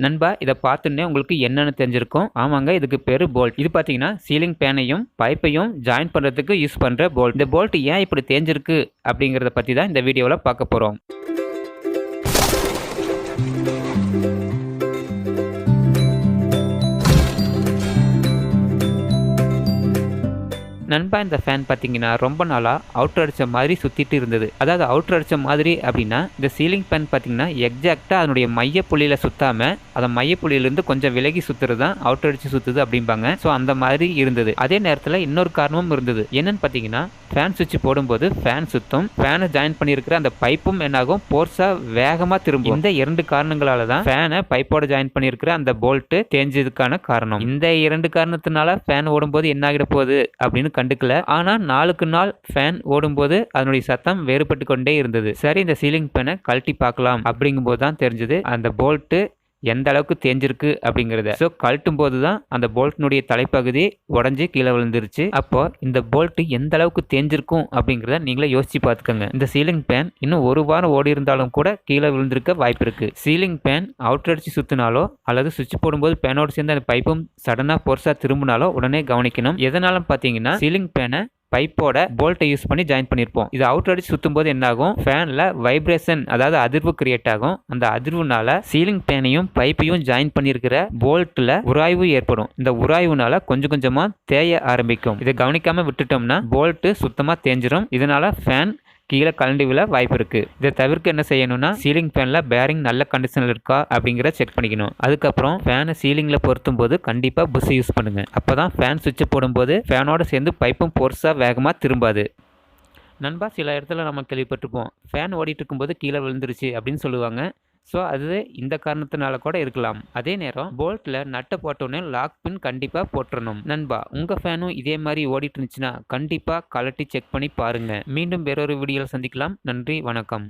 நண்பா இதை பார்த்துன்னே உங்களுக்கு என்னன்னு தெரிஞ்சிருக்கும். ஆமாங்க, இதுக்கு பேரு போல்ட். இது பார்த்தீங்கன்னா சீலிங் பேனையும் பைப்பையும் ஜாயின் பண்ணுறதுக்கு யூஸ் பண்ணுற போல்ட். இந்த போல்ட் ஏன் இப்படி தேஞ்சிருக்கு அப்படிங்கிறத பற்றி தான் இந்த வீடியோவில் பார்க்க போகிறோம். நண்பா இந்த ஃபேன் பார்த்தீங்கன்னா ரொம்ப நாளாக அவுட்டர் அடித்த மாதிரி சுற்றிட்டு இருந்தது. அதாவது அவுட்டர் அடித்த மாதிரி அப்படின்னா இந்த சீலிங் ஃபேன் பார்த்தீங்கன்னா எக்ஸாக்டாக அதனுடைய மையப்புள்ளியில் சுற்றாமல் அதை மையப்புள்ளியிலேருந்து கொஞ்சம் விலகி சுற்றுறது தான் அவுட்டர் அடித்து சுற்றுது அப்படிம்பாங்க. ஸோ அந்த மாதிரி இருந்தது. அதே நேரத்தில் இன்னொரு காரணமும் இருந்தது. என்னன்னு பார்த்தீங்கன்னா ஃபேன் சுவிட்ச் போடும்போது ஃபேன் சுத்தம், ஃபேனை ஜாயின் பண்ணியிருக்கிற அந்த பைப்பும் என்னாகும் போர்ஸாக வேகமாக திரும்பும். இந்த 2 காரணங்களால தான் ஃபேனை பைப்போட ஜாயின் பண்ணியிருக்கிற அந்த போல்ட்டு தேஞ்சதுக்கான காரணம். இந்த 2 காரணத்தினால ஃபேன் ஓடும்போது என்ன ஆகிட போகுது அப்படின்னு கண்டுக்கல. ஆனா நாளுக்கு நாள் ஃபேன் ஓடும்போது அதனுடைய சத்தம் வேறுபட்டு கொண்டே இருந்தது. சரி, இந்த சீலிங் ஃபேனை கழட்டி பார்க்கலாம் அப்படிங்கும்போது தான் தெரிஞ்சது அந்த போல்ட்டு எந்த அளவுக்கு தேஞ்சிருக்கு அப்படிங்கிறத. ஸோ கழட்டும் போது தான் அந்த போல்ட்டினுடைய தலைப்பகுதி உடஞ்சி கீழே விழுந்துருச்சு. அப்போ இந்த போல்ட்டு எந்த அளவுக்கு தேஞ்சிருக்கும் அப்படிங்கிறத நீங்களே யோசிச்சு பார்த்துக்கோங்க. இந்த சீலிங் ஃபேன் இன்னும் 1 வாரம் ஓடி இருந்தாலும் கூட கீழே விழுந்திருக்க வாய்ப்பு இருக்கு. சீலிங் ஃபேன் அவுட்டர் அடிச்சு சுத்தினாலோ அல்லது சுவிட்ச் போடும்போது ஃபேனோடு சேர்ந்து அந்த பைப்பும் சடனாக போர்ஸா திரும்பினாலோ உடனே கவனிக்கணும். எதனால பார்த்தீங்கன்னா சீலிங் ஃபேனை பைப்போட போல்ட்டை யூஸ் பண்ணி ஜாயின் பண்ணியிருப்போம். இது அவுட் அடிச்சு சுற்றும் போது என்ன ஆகும், ஃபேனில் வைப்ரேஷன் அதாவது அதிர்வு கிரியேட் ஆகும். அந்த அதிர்வுனால சீலிங் ஃபேனையும் பைப்பையும் ஜாயின் பண்ணியிருக்கிற போல்ட்டில் உராய்வு ஏற்படும். இந்த உராய்வுனால கொஞ்சம் கொஞ்சமாக தேய ஆரம்பிக்கும். இதை கவனிக்காம விட்டுட்டோம்னா போல்ட்டு சுத்தமாக தேஞ்சிரும். இதனால ஃபேன் கீழே கலண்டு விழ வாய்ப்பு இருக்கு. இதை தவிர்க்க என்ன செய்யணும்னா சீலிங் ஃபேனில் பேரிங் நல்ல கண்டிஷனில் இருக்கா அப்படிங்கிறத செக் பண்ணிக்கணும். அதுக்கப்புறம் ஃபேனை சீலிங்கில் பொருத்தும் போது கண்டிப்பாக புஷ் யூஸ் பண்ணுங்க. அப்போதான் ஃபேன் சுவிட்ச் போடும்போது ஃபேனோட சேர்ந்து பைப்பும் போர்ஸாக வேகமாக திரும்பாது. நண்பா சில இடத்துல நம்ம கேள்விப்பட்டிருப்போம், ஃபேன் ஓடிட்டு இருக்கும்போது கீழே விழுந்துருச்சு அப்படின்னு சொல்லுவாங்க. ஸோ அது இந்த காரணத்தினால கூட இருக்கலாம். அதே நேரம் போல்ட்டில் நட்டை போட்டோன்னே லாக் பின் கண்டிப்பாக போட்டுறணும். நண்பா உங்கள் ஃபேனும் இதே மாதிரி ஓடிட்டு இருந்துச்சுன்னா கண்டிப்பாக கழட்டி செக் பண்ணி பாருங்கள். மீண்டும் வேறொரு வீடியோவில் சந்திக்கலாம். நன்றி, வணக்கம்.